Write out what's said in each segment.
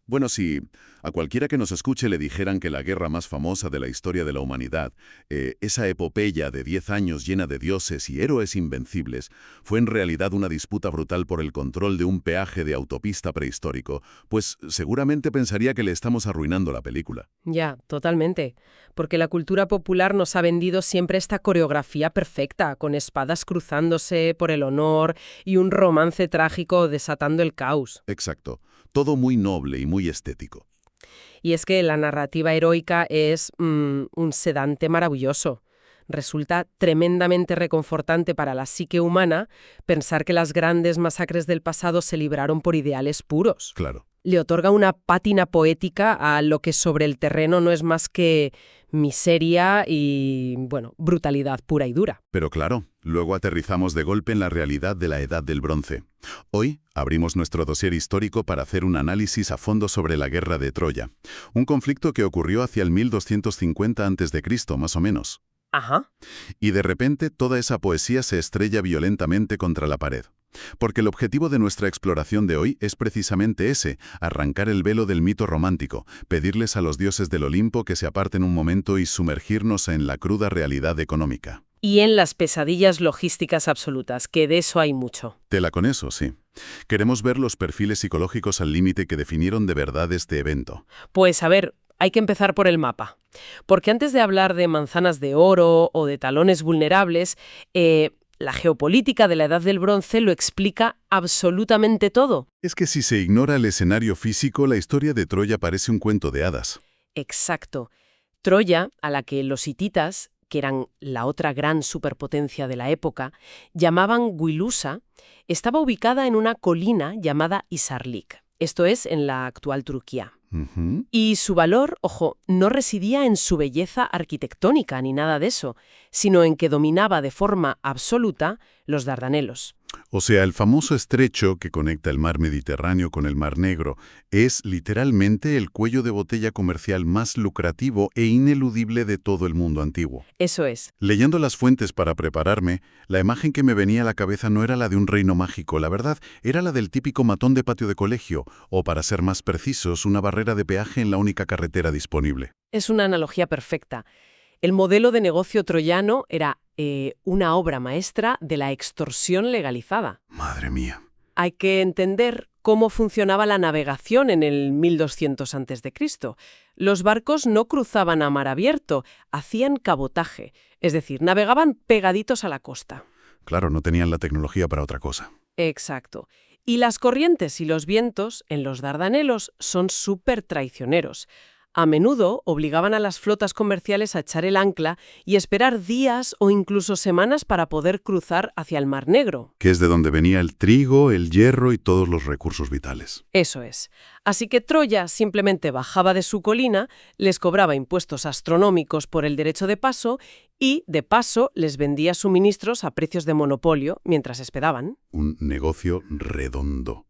Bueno, si a cualquiera que nos escuche le dijeran que la guerra más famosa de la historia de la humanidad, esa epopeya de 10 años llena de dioses y héroes invencibles, fue en realidad una disputa brutal por el control de un peaje de autopista prehistórico, pues seguramente pensaría que le estamos arruinando la película. Ya, totalmente. Porque la cultura popular nos ha vendido siempre esta coreografía perfecta, con espadas cruzándose por el honor y un romance trágico desatando el caos. Exacto. Todo muy noble y muy estético. Y es que la narrativa heroica es un sedante maravilloso. Resulta tremendamente reconfortante para la psique humana pensar que las grandes masacres del pasado se libraron por ideales puros. Claro. Le otorga una pátina poética a lo que sobre el terreno no es más que miseria y, bueno, brutalidad pura y dura. Pero claro, luego aterrizamos de golpe en la realidad de la Edad del Bronce. Hoy abrimos nuestro dossier histórico para hacer un análisis a fondo sobre la Guerra de Troya, un conflicto que ocurrió hacia el 1250 a.C., más o menos. Ajá. Y de repente toda esa poesía se estrella violentamente contra la pared. Porque el objetivo de nuestra exploración de hoy es precisamente ese, arrancar el velo del mito romántico, pedirles a los dioses del Olimpo que se aparten un momento y sumergirnos en la cruda realidad económica. Y en las pesadillas logísticas absolutas, que de eso hay mucho. Tela con eso, sí. Queremos ver los perfiles psicológicos al límite que definieron de verdad este evento. Pues a ver, hay que empezar por el mapa. Porque antes de hablar de manzanas de oro o de talones vulnerables, la geopolítica de la Edad del Bronce lo explica absolutamente todo. Es que si se ignora el escenario físico, la historia de Troya parece un cuento de hadas. Exacto. Troya, a la que los hititas, que eran la otra gran superpotencia de la época, llamaban Guilusa, estaba ubicada en una colina llamada Isarlik. Esto es en la actual Turquía. Y su valor, ojo, no residía en su belleza arquitectónica ni nada de eso, sino en que dominaba de forma absoluta los Dardanelos. O sea, el famoso estrecho que conecta el mar Mediterráneo con el mar Negro es literalmente el cuello de botella comercial más lucrativo e ineludible de todo el mundo antiguo. Eso es. Leyendo las fuentes para prepararme, la imagen que me venía a la cabeza no era la de un reino mágico, la verdad, era la del típico matón de patio de colegio, o para ser más precisos, una barrera de peaje en la única carretera disponible. Es una analogía perfecta. El modelo de negocio troyano era una obra maestra de la extorsión legalizada. Madre mía. Hay que entender cómo funcionaba la navegación en el 1200 a.C. Los barcos no cruzaban a mar abierto, hacían cabotaje, es decir, navegaban pegaditos a la costa. Claro, no tenían la tecnología para otra cosa. Exacto. Y las corrientes y los vientos en los Dardanelos son súper traicioneros. A menudo obligaban a las flotas comerciales a echar el ancla y esperar días o incluso semanas para poder cruzar hacia el Mar Negro. Que es de donde venía el trigo, el hierro y todos los recursos vitales. Eso es. Así que Troya simplemente bajaba de su colina, les cobraba impuestos astronómicos por el derecho de paso y, de paso, les vendía suministros a precios de monopolio mientras hospedaban. Un negocio redondo.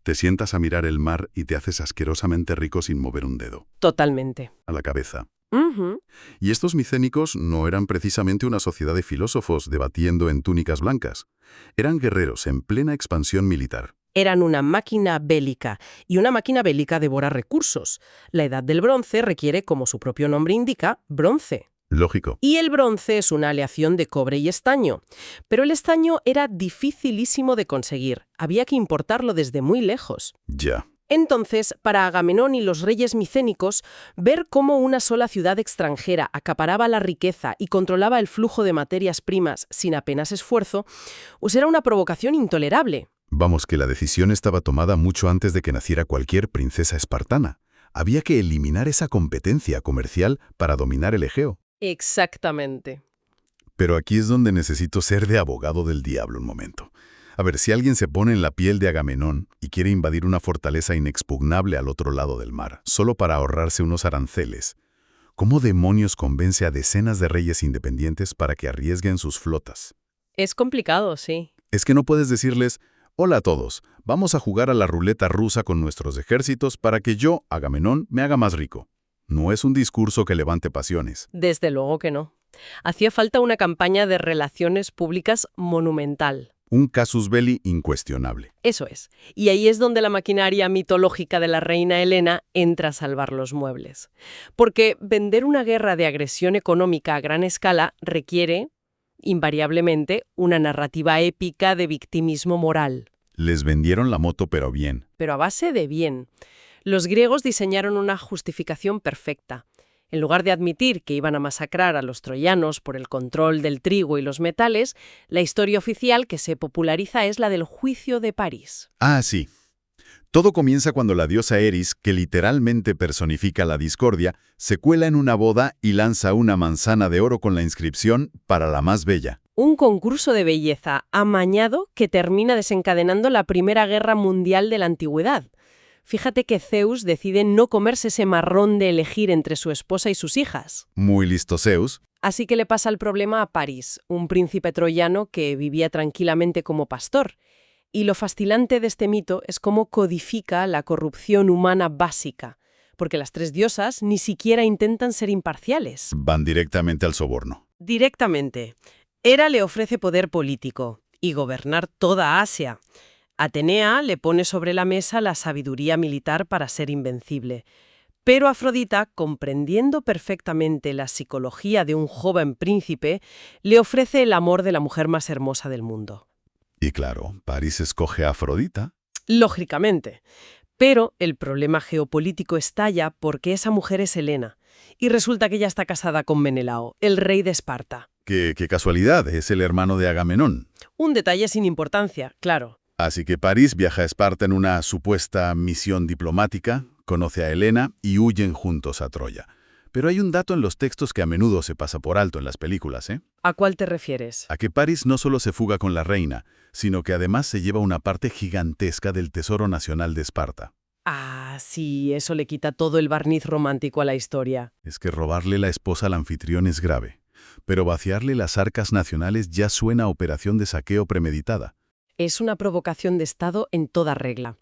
Te sientas a mirar el mar y te haces asquerosamente rico sin mover un dedo. Totalmente. A la cabeza. Ujú. Y estos micénicos no eran precisamente una sociedad de filósofos debatiendo en túnicas blancas. Eran guerreros en plena expansión militar. Eran una máquina bélica, y una máquina bélica devora recursos. La Edad del Bronce requiere, como su propio nombre indica, bronce. Lógico. Y el bronce es una aleación de cobre y estaño. Pero el estaño era dificilísimo de conseguir. Había que importarlo desde muy lejos. Ya. Entonces, para Agamenón y los reyes micénicos, ver cómo una sola ciudad extranjera acaparaba la riqueza y controlaba el flujo de materias primas sin apenas esfuerzo, pues era una provocación intolerable. Vamos, que la decisión estaba tomada mucho antes de que naciera cualquier princesa espartana. Había que eliminar esa competencia comercial para dominar el Egeo. Exactamente. Pero aquí es donde necesito ser de abogado del diablo un momento. A ver, si alguien se pone en la piel de Agamenón y quiere invadir una fortaleza inexpugnable al otro lado del mar, solo para ahorrarse unos aranceles, ¿cómo demonios convence a decenas de reyes independientes para que arriesguen sus flotas? Es complicado, sí. Es que no puedes decirles, hola a todos, vamos a jugar a la ruleta rusa con nuestros ejércitos para que yo, Agamenón, me haga más rico. No es un discurso que levante pasiones. Desde luego que no. Hacía falta una campaña de relaciones públicas monumental. Un casus belli incuestionable. Eso es. Y ahí es donde la maquinaria mitológica de la reina Helena entra a salvar los muebles. Porque vender una guerra de agresión económica a gran escala requiere, invariablemente, una narrativa épica de victimismo moral. Les vendieron la moto, pero bien. Pero a base de bien. Los griegos diseñaron una justificación perfecta. En lugar de admitir que iban a masacrar a los troyanos por el control del trigo y los metales, la historia oficial que se populariza es la del juicio de París. Ah, sí. Todo comienza cuando la diosa Eris, que literalmente personifica la discordia, se cuela en una boda y lanza una manzana de oro con la inscripción «Para la más bella». Un concurso de belleza amañado que termina desencadenando la Primera Guerra Mundial de la Antigüedad. Fíjate que Zeus decide no comerse ese marrón de elegir entre su esposa y sus hijas. Muy listo Zeus. Así que le pasa el problema a París, un príncipe troyano que vivía tranquilamente como pastor. Y lo fascinante de este mito es cómo codifica la corrupción humana básica, porque las tres diosas ni siquiera intentan ser imparciales. Van directamente al soborno. Directamente. Hera le ofrece poder político y gobernar toda Asia. Atenea le pone sobre la mesa la sabiduría militar para ser invencible. Pero Afrodita, comprendiendo perfectamente la psicología de un joven príncipe, le ofrece el amor de la mujer más hermosa del mundo. Y claro, París escoge a Afrodita. Lógicamente. Pero el problema geopolítico estalla porque esa mujer es Helena. Y resulta que ella está casada con Menelao, el rey de Esparta. ¡Qué casualidad! Es el hermano de Agamenón. Un detalle sin importancia, claro. Así que París viaja a Esparta en una supuesta misión diplomática, conoce a Helena y huyen juntos a Troya. Pero hay un dato en los textos que a menudo se pasa por alto en las películas, ¿eh? ¿A cuál te refieres? A que París no solo se fuga con la reina, sino que además se lleva una parte gigantesca del tesoro nacional de Esparta. Ah, sí, eso le quita todo el barniz romántico a la historia. Es que robarle la esposa al anfitrión es grave, pero vaciarle las arcas nacionales ya suena a operación de saqueo premeditada. Es una provocación de Estado en toda regla.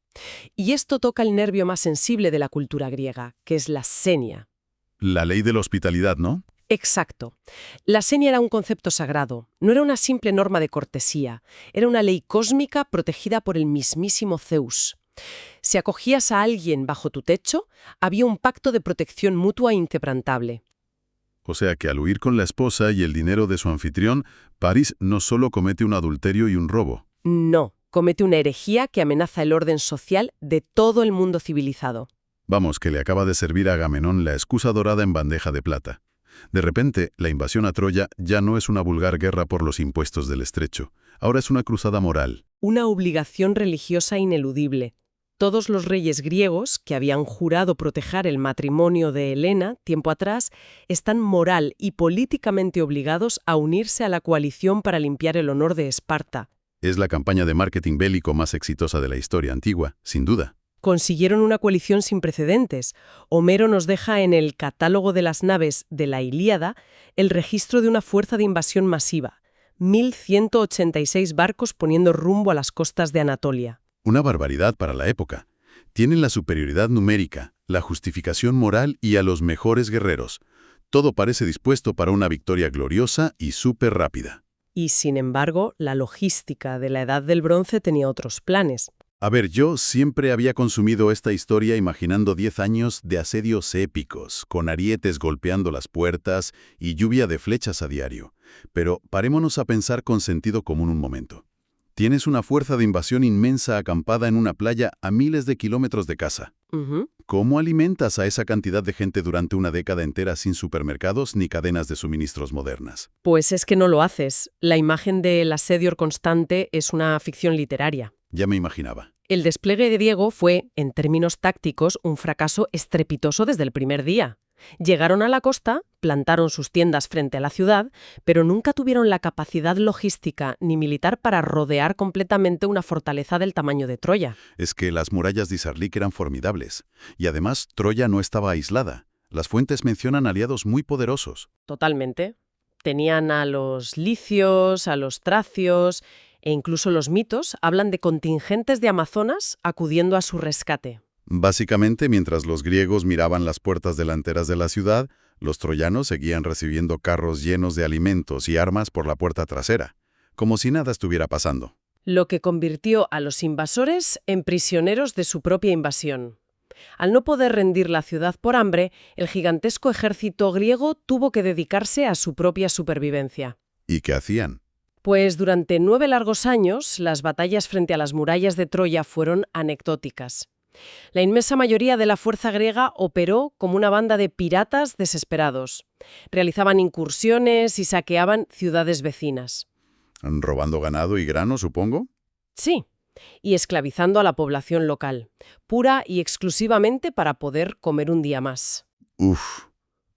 Y esto toca el nervio más sensible de la cultura griega, que es la senia. La ley de la hospitalidad, ¿no? Exacto. La senia era un concepto sagrado, no era una simple norma de cortesía, era una ley cósmica protegida por el mismísimo Zeus. Si acogías a alguien bajo tu techo, había un pacto de protección mutua inquebrantable. O sea que al huir con la esposa y el dinero de su anfitrión, París no solo comete un adulterio y un robo. No, comete una herejía que amenaza el orden social de todo el mundo civilizado. Vamos, que le acaba de servir a Agamenón la excusa dorada en bandeja de plata. De repente, la invasión a Troya ya no es una vulgar guerra por los impuestos del estrecho. Ahora es una cruzada moral. Una obligación religiosa ineludible. Todos los reyes griegos, que habían jurado proteger el matrimonio de Helena tiempo atrás, están moral y políticamente obligados a unirse a la coalición para limpiar el honor de Esparta. Es la campaña de marketing bélico más exitosa de la historia antigua, sin duda. Consiguieron una coalición sin precedentes. Homero nos deja en el catálogo de las naves de la Ilíada el registro de una fuerza de invasión masiva. 1.186 barcos poniendo rumbo a las costas de Anatolia. Una barbaridad para la época. Tienen la superioridad numérica, la justificación moral y a los mejores guerreros. Todo parece dispuesto para una victoria gloriosa y súper rápida. Y, sin embargo, la logística de la Edad del Bronce tenía otros planes. A ver, yo siempre había consumido esta historia imaginando 10 años de asedios épicos, con arietes golpeando las puertas y lluvia de flechas a diario. Pero parémonos a pensar con sentido común un momento. Tienes una fuerza de invasión inmensa acampada en una playa a miles de kilómetros de casa. ¿Cómo alimentas a esa cantidad de gente durante una década entera sin supermercados ni cadenas de suministros modernas? Pues es que no lo haces. La imagen del asedio constante es una ficción literaria. Ya me imaginaba. El despliegue de Diego fue, en términos tácticos, un fracaso estrepitoso desde el primer día. Llegaron a la costa, plantaron sus tiendas frente a la ciudad, pero nunca tuvieron la capacidad logística ni militar para rodear completamente una fortaleza del tamaño de Troya. Es que las murallas de Isarlik eran formidables. Y además, Troya no estaba aislada. Las fuentes mencionan aliados muy poderosos. Totalmente. Tenían a los licios, a los tracios, e incluso los mitos hablan de contingentes de amazonas acudiendo a su rescate. Básicamente, mientras los griegos miraban las puertas delanteras de la ciudad, los troyanos seguían recibiendo carros llenos de alimentos y armas por la puerta trasera, como si nada estuviera pasando. lo que convirtió a los invasores en prisioneros de su propia invasión. Al no poder rendir la ciudad por hambre, el gigantesco ejército griego tuvo que dedicarse a su propia supervivencia. ¿Y qué hacían? Pues durante 9 largos años, las batallas frente a las murallas de Troya fueron anecdóticas. La inmensa mayoría de la fuerza griega operó como una banda de piratas desesperados. Realizaban incursiones y saqueaban ciudades vecinas. ¿Robando ganado y grano, supongo? Sí, y esclavizando a la población local, pura y exclusivamente para poder comer un día más. Uf,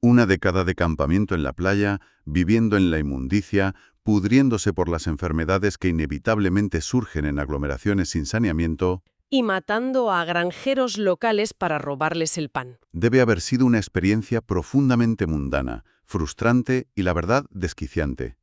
una década de campamento en la playa, viviendo en la inmundicia, pudriéndose por las enfermedades que inevitablemente surgen en aglomeraciones sin saneamiento. Y matando a granjeros locales para robarles el pan. Debe haber sido una experiencia profundamente mundana, frustrante y, la verdad, desquiciante.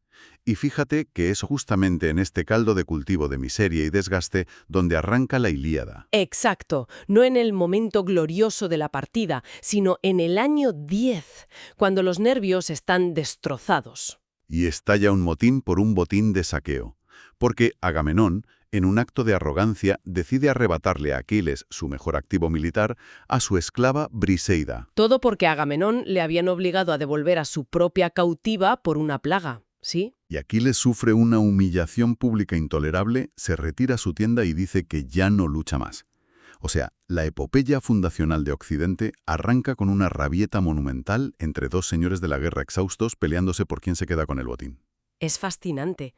Y fíjate que es justamente en este caldo de cultivo de miseria y desgaste donde arranca la Ilíada. Exacto, no en el momento glorioso de la partida, sino en el año 10, cuando los nervios están destrozados. Y estalla un motín por un botín de saqueo. Porque Agamenón, en un acto de arrogancia, decide arrebatarle a Aquiles, su mejor activo militar, a su esclava Briseida. Todo porque a Agamenón le habían obligado a devolver a su propia cautiva por una plaga, ¿sí? Y Aquiles sufre una humillación pública intolerable, se retira a su tienda y dice que ya no lucha más. O sea, la epopeya fundacional de Occidente arranca con una rabieta monumental entre dos señores de la guerra exhaustos peleándose por quién se queda con el botín. Es fascinante.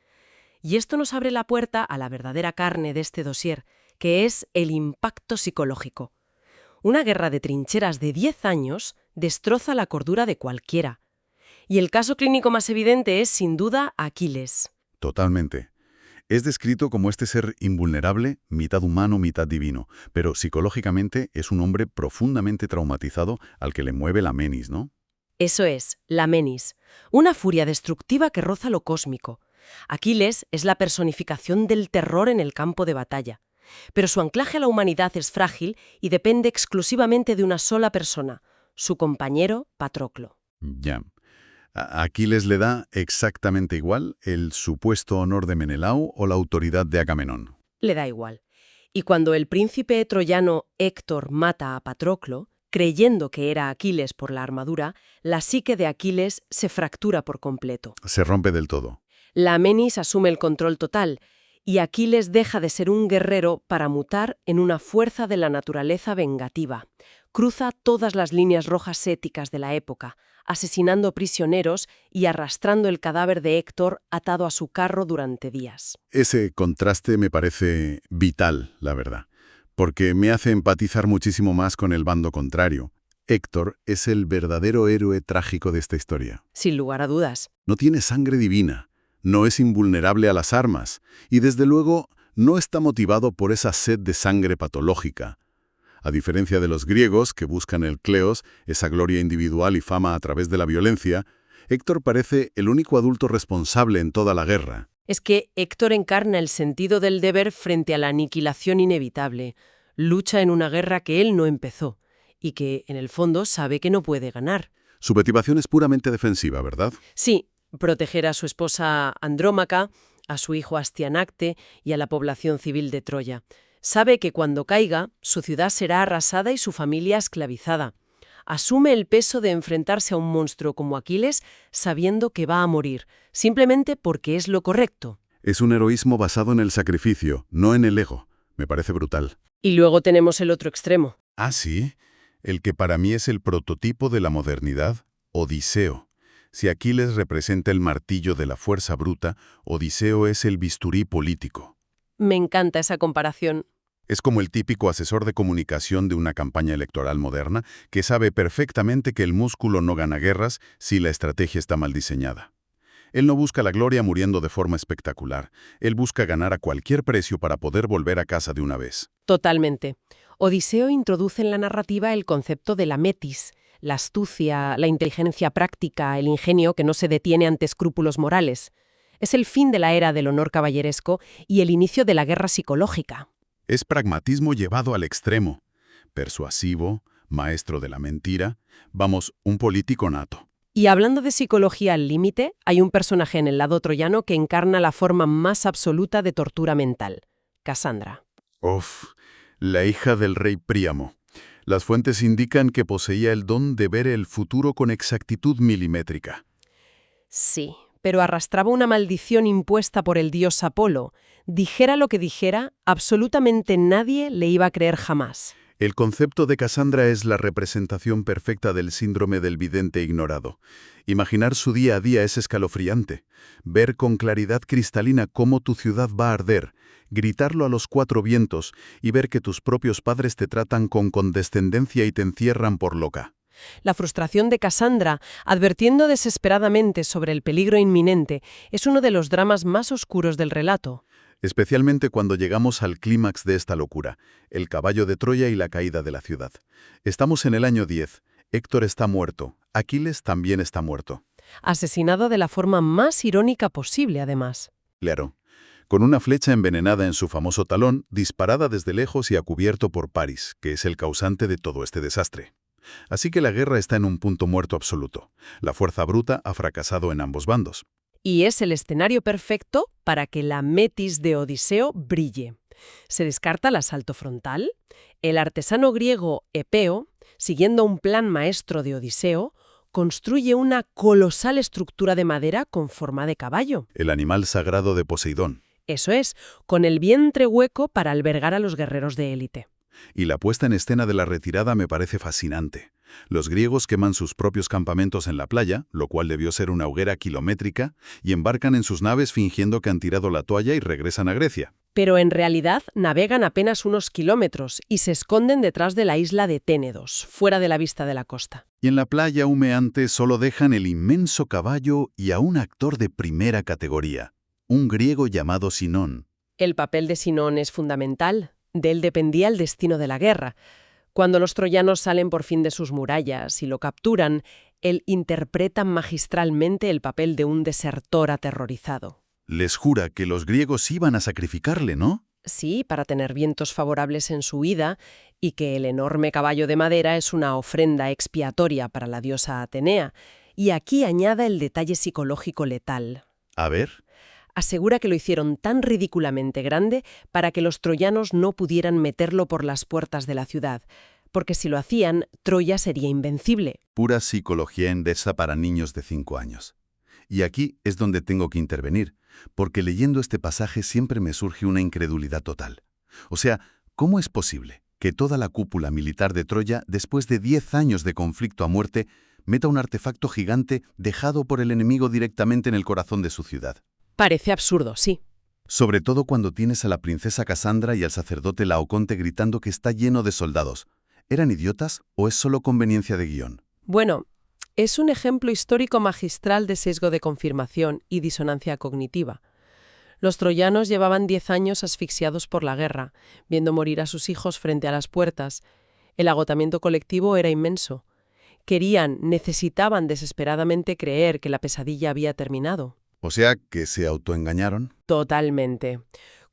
Y esto nos abre la puerta a la verdadera carne de este dossier, que es el impacto psicológico. Una guerra de trincheras de 10 años destroza la cordura de cualquiera. Y el caso clínico más evidente es, sin duda, Aquiles. Totalmente. Es descrito como este ser invulnerable, mitad humano, mitad divino, pero psicológicamente es un hombre profundamente traumatizado al que le mueve la menis, ¿no? Eso es, la menis, una furia destructiva que roza lo cósmico. Aquiles es la personificación del terror en el campo de batalla. Pero su anclaje a la humanidad es frágil y depende exclusivamente de una sola persona, su compañero Patroclo. Ya. ¿A Aquiles le da exactamente igual el supuesto honor de Menelao o la autoridad de Agamenón? Le da igual. Y cuando el príncipe troyano Héctor mata a Patroclo, creyendo que era Aquiles por la armadura, la psique de Aquiles se fractura por completo. Se rompe del todo. La menis asume el control total, y Aquiles deja de ser un guerrero para mutar en una fuerza de la naturaleza vengativa. Cruza todas las líneas rojas éticas de la época, asesinando prisioneros y arrastrando el cadáver de Héctor atado a su carro durante días. Ese contraste me parece vital, la verdad, porque me hace empatizar muchísimo más con el bando contrario. Héctor es el verdadero héroe trágico de esta historia. Sin lugar a dudas. No tiene sangre divina, no es invulnerable a las armas y, desde luego, no está motivado por esa sed de sangre patológica. A diferencia de los griegos, que buscan el kleos, esa gloria individual y fama a través de la violencia, Héctor parece el único adulto responsable en toda la guerra. Es que Héctor encarna el sentido del deber frente a la aniquilación inevitable. Lucha en una guerra que él no empezó y que, en el fondo, sabe que no puede ganar. Su motivación es puramente defensiva, ¿verdad? Sí, proteger a su esposa Andrómaca, a su hijo Astianacte y a la población civil de Troya. Sabe que cuando caiga, su ciudad será arrasada y su familia esclavizada. Asume el peso de enfrentarse a un monstruo como Aquiles sabiendo que va a morir, simplemente porque es lo correcto. Es un heroísmo basado en el sacrificio, no en el ego. Me parece brutal. Y luego tenemos el otro extremo. Ah, sí. El que para mí es el prototipo de la modernidad, Odiseo. Si Aquiles representa el martillo de la fuerza bruta, Odiseo es el bisturí político. Me encanta esa comparación. Es como el típico asesor de comunicación de una campaña electoral moderna que sabe perfectamente que el músculo no gana guerras si la estrategia está mal diseñada. Él no busca la gloria muriendo de forma espectacular. Él busca ganar a cualquier precio para poder volver a casa de una vez. Totalmente. Odiseo introduce en la narrativa el concepto de la metis, la astucia, la inteligencia práctica, el ingenio que no se detiene ante escrúpulos morales. Es el fin de la era del honor caballeresco y el inicio de la guerra psicológica. Es pragmatismo llevado al extremo. Persuasivo, maestro de la mentira, vamos, un político nato. Y hablando de psicología al límite, hay un personaje en el lado troyano que encarna la forma más absoluta de tortura mental: Casandra. Uf, la hija del rey Príamo. Las fuentes indican que poseía el don de ver el futuro con exactitud milimétrica. Sí, pero arrastraba una maldición impuesta por el dios Apolo. Dijera lo que dijera, absolutamente nadie le iba a creer jamás. El concepto de Casandra es la representación perfecta del síndrome del vidente ignorado. Imaginar su día a día es escalofriante. Ver con claridad cristalina cómo tu ciudad va a arder, gritarlo a los cuatro vientos y ver que tus propios padres te tratan con condescendencia y te encierran por loca. La frustración de Casandra, advirtiendo desesperadamente sobre el peligro inminente, es uno de los dramas más oscuros del relato. Especialmente cuando llegamos al clímax de esta locura, el caballo de Troya y la caída de la ciudad. Estamos en el año 10. Héctor está muerto. Aquiles también está muerto. Asesinado de la forma más irónica posible, además. Claro. Con una flecha envenenada en su famoso talón, disparada desde lejos y a cubierto por Paris, que es el causante de todo este desastre. Así que la guerra está en un punto muerto absoluto. La fuerza bruta ha fracasado en ambos bandos. Y es el escenario perfecto para que la Metis de Odiseo brille. Se descarta el asalto frontal. El artesano griego Epeo, siguiendo un plan maestro de Odiseo, construye una colosal estructura de madera con forma de caballo. El animal sagrado de Poseidón. Eso es, con el vientre hueco para albergar a los guerreros de élite. Y la puesta en escena de la retirada me parece fascinante. Los griegos queman sus propios campamentos en la playa, lo cual debió ser una hoguera kilométrica, y embarcan en sus naves fingiendo que han tirado la toalla y regresan a Grecia. Pero en realidad navegan apenas unos kilómetros y se esconden detrás de la isla de Ténedos, fuera de la vista de la costa. Y en la playa humeante solo dejan el inmenso caballo y a un actor de primera categoría, un griego llamado Sinón. El papel de Sinón es fundamental. De él dependía el destino de la guerra. Cuando los troyanos salen por fin de sus murallas y lo capturan, él interpreta magistralmente el papel de un desertor aterrorizado. Les jura que los griegos iban a sacrificarle, ¿no? Sí, para tener vientos favorables en su huida, y que el enorme caballo de madera es una ofrenda expiatoria para la diosa Atenea. Y aquí añade el detalle psicológico letal. A ver. Asegura que lo hicieron tan ridículamente grande para que los troyanos no pudieran meterlo por las puertas de la ciudad, porque si lo hacían, Troya sería invencible. Pura psicología endesa para niños de 5 años. Y aquí es donde tengo que intervenir, porque leyendo este pasaje siempre me surge una incredulidad total. O sea, ¿cómo es posible que toda la cúpula militar de Troya, después de 10 años de conflicto a muerte, meta un artefacto gigante dejado por el enemigo directamente en el corazón de su ciudad? Parece absurdo, sí. Sobre todo cuando tienes a la princesa Casandra y al sacerdote Laoconte gritando que está lleno de soldados. ¿Eran idiotas o es solo conveniencia de guión? Bueno, es un ejemplo histórico magistral de sesgo de confirmación y disonancia cognitiva. Los troyanos llevaban 10 años asfixiados por la guerra, viendo morir a sus hijos frente a las puertas. El agotamiento colectivo era inmenso. Necesitaban desesperadamente creer que la pesadilla había terminado. O sea, que se autoengañaron. Totalmente.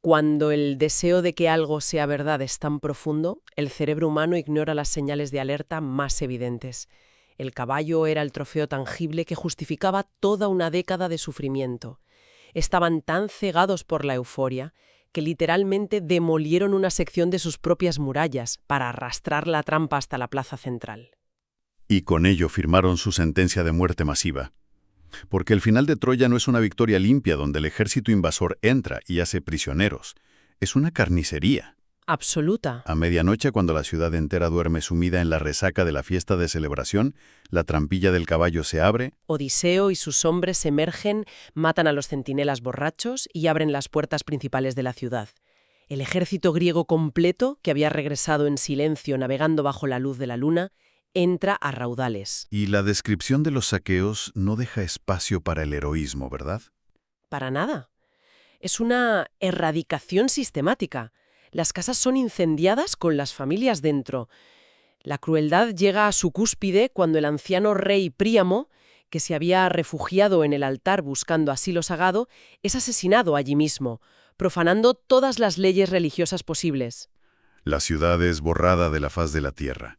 Cuando el deseo de que algo sea verdad es tan profundo, el cerebro humano ignora las señales de alerta más evidentes. El caballo era el trofeo tangible que justificaba toda una década de sufrimiento. Estaban tan cegados por la euforia que literalmente demolieron una sección de sus propias murallas para arrastrar la trampa hasta la plaza central. Y con ello firmaron su sentencia de muerte masiva. Porque el final de Troya no es una victoria limpia donde el ejército invasor entra y hace prisioneros. Es una carnicería. Absoluta. A medianoche, cuando la ciudad entera duerme sumida en la resaca de la fiesta de celebración, la trampilla del caballo se abre. Odiseo y sus hombres emergen, matan a los centinelas borrachos y abren las puertas principales de la ciudad. El ejército griego completo, que había regresado en silencio navegando bajo la luz de la luna, entra a raudales. Y la descripción de los saqueos no deja espacio para el heroísmo, ¿verdad? Para nada. Es una erradicación sistemática. Las casas son incendiadas con las familias dentro. La crueldad llega a su cúspide cuando el anciano rey Príamo, que se había refugiado en el altar buscando asilo sagrado, es asesinado allí mismo, profanando todas las leyes religiosas posibles. La ciudad es borrada de la faz de la tierra.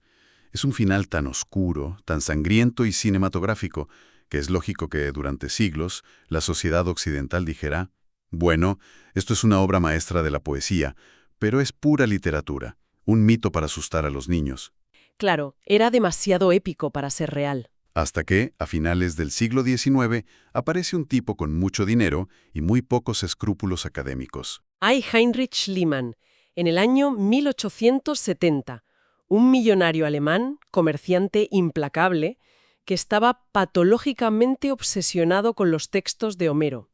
Es un final tan oscuro, tan sangriento y cinematográfico, que es lógico que durante siglos la sociedad occidental dijera, bueno, esto es una obra maestra de la poesía, pero es pura literatura, un mito para asustar a los niños. Claro, era demasiado épico para ser real. Hasta que, a finales del siglo XIX, aparece un tipo con mucho dinero y muy pocos escrúpulos académicos. Hay Heinrich Schliemann, en el año 1870, un millonario alemán, comerciante implacable, que estaba patológicamente obsesionado con los textos de Homero.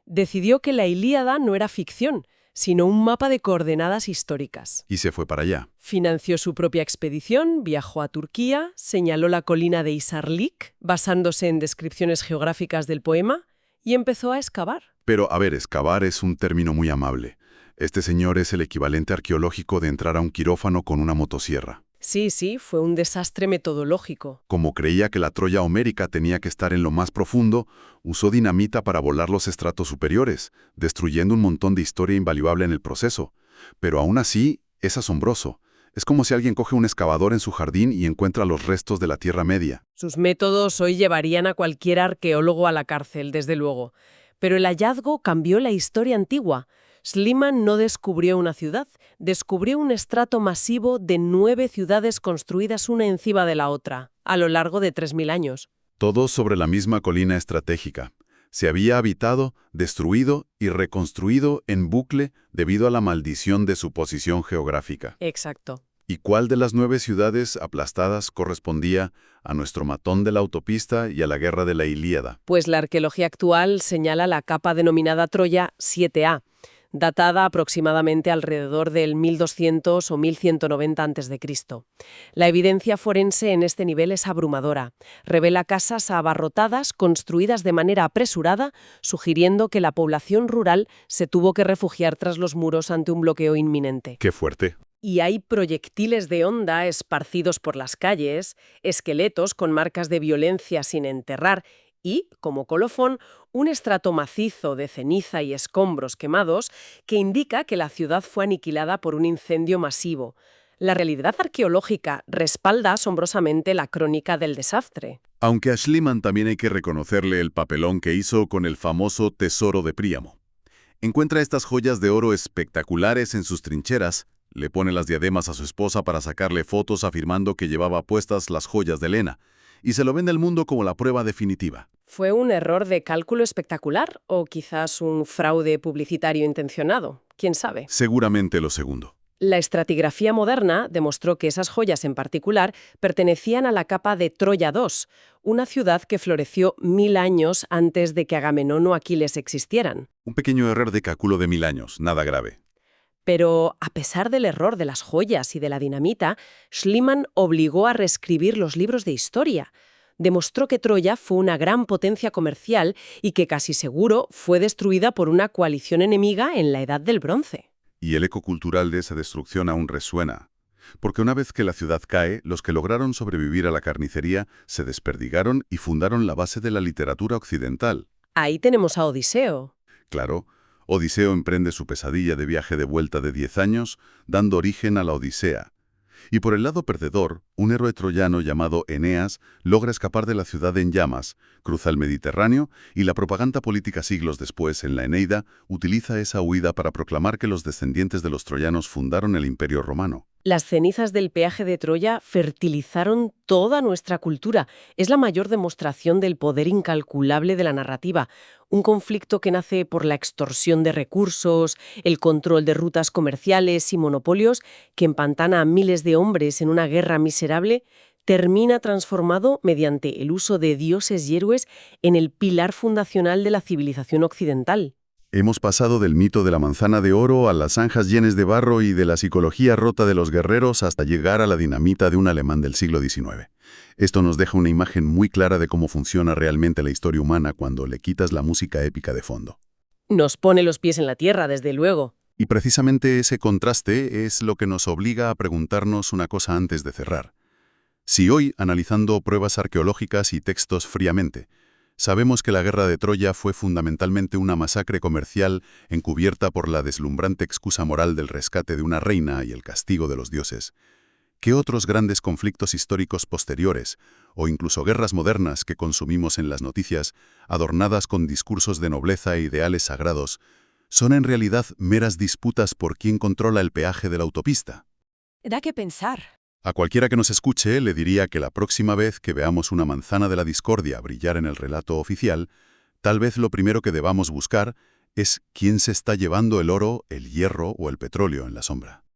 Decidió que la Ilíada no era ficción, sino un mapa de coordenadas históricas. Y se fue para allá. Financió su propia expedición, viajó a Turquía, señaló la colina de Isarlik, basándose en descripciones geográficas del poema, y empezó a excavar. Pero, a ver, excavar es un término muy amable. Este señor es el equivalente arqueológico de entrar a un quirófano con una motosierra. Sí, fue un desastre metodológico. Como creía que la Troya homérica tenía que estar en lo más profundo, usó dinamita para volar los estratos superiores, destruyendo un montón de historia invaluable en el proceso. Pero aún así, es asombroso. Es como si alguien coge un excavador en su jardín y encuentra los restos de la Tierra Media. Sus métodos hoy llevarían a cualquier arqueólogo a la cárcel, desde luego. Pero el hallazgo cambió la historia antigua. Schliemann no descubrió una ciudad, descubrió un estrato masivo de 9 ciudades construidas una encima de la otra, a lo largo de 3000 años. Todos sobre la misma colina estratégica. Se había habitado, destruido y reconstruido en bucle debido a la maldición de su posición geográfica. Exacto. ¿Y cuál de las 9 ciudades aplastadas correspondía a nuestro matón de la autopista y a la guerra de la Ilíada? Pues la arqueología actual señala la capa denominada Troya 7A, datada aproximadamente alrededor del 1200 o 1190 a.C. La evidencia forense en este nivel es abrumadora. Revela casas abarrotadas, construidas de manera apresurada, sugiriendo que la población rural se tuvo que refugiar tras los muros ante un bloqueo inminente. ¡Qué fuerte! Y hay proyectiles de honda esparcidos por las calles, esqueletos con marcas de violencia sin enterrar y, como colofón, un estrato macizo de ceniza y escombros quemados que indica que la ciudad fue aniquilada por un incendio masivo. La realidad arqueológica respalda asombrosamente la crónica del desastre. Aunque a Schliemann también hay que reconocerle el papelón que hizo con el famoso tesoro de Príamo. Encuentra estas joyas de oro espectaculares en sus trincheras, le pone las diademas a su esposa para sacarle fotos afirmando que llevaba puestas las joyas de Helena, y se lo vende al mundo como la prueba definitiva. ¿Fue un error de cálculo espectacular o quizás un fraude publicitario intencionado? ¿Quién sabe? Seguramente lo segundo. La estratigrafía moderna demostró que esas joyas en particular pertenecían a la capa de Troya II, una ciudad que floreció 1000 años antes de que Agamenón o Aquiles existieran. Un pequeño error de cálculo de 1000 años, nada grave. Pero, a pesar del error de las joyas y de la dinamita, Schliemann obligó a reescribir los libros de historia. Demostró que Troya fue una gran potencia comercial y que casi seguro fue destruida por una coalición enemiga en la Edad del Bronce. Y el eco cultural de esa destrucción aún resuena. Porque una vez que la ciudad cae, los que lograron sobrevivir a la carnicería se desperdigaron y fundaron la base de la literatura occidental. Ahí tenemos a Odiseo. Claro, Odiseo emprende su pesadilla de viaje de vuelta de 10 años, dando origen a la Odisea. Y por el lado perdedor, un héroe troyano llamado Eneas logra escapar de la ciudad en llamas, cruza el Mediterráneo y la propaganda política siglos después en la Eneida utiliza esa huida para proclamar que los descendientes de los troyanos fundaron el Imperio Romano. Las cenizas del peaje de Troya fertilizaron toda nuestra cultura. Es la mayor demostración del poder incalculable de la narrativa. Un conflicto que nace por la extorsión de recursos, el control de rutas comerciales y monopolios, que empantana a miles de hombres en una guerra miserable, termina transformado mediante el uso de dioses y héroes en el pilar fundacional de la civilización occidental. Hemos pasado del mito de la manzana de oro a las zanjas llenas de barro y de la psicología rota de los guerreros hasta llegar a la dinamita de un alemán del siglo XIX. Esto nos deja una imagen muy clara de cómo funciona realmente la historia humana cuando le quitas la música épica de fondo. Nos pone los pies en la tierra, desde luego. Y precisamente ese contraste es lo que nos obliga a preguntarnos una cosa antes de cerrar. Si hoy, analizando pruebas arqueológicas y textos fríamente, sabemos que la guerra de Troya fue fundamentalmente una masacre comercial encubierta por la deslumbrante excusa moral del rescate de una reina y el castigo de los dioses, ¿Qué otros grandes conflictos históricos posteriores, o incluso guerras modernas que consumimos en las noticias, adornadas con discursos de nobleza e ideales sagrados, son en realidad meras disputas por quién controla el peaje de la autopista? Da que pensar. A cualquiera que nos escuche le diría que la próxima vez que veamos una manzana de la discordia brillar en el relato oficial, tal vez lo primero que debamos buscar es quién se está llevando el oro, el hierro o el petróleo en la sombra.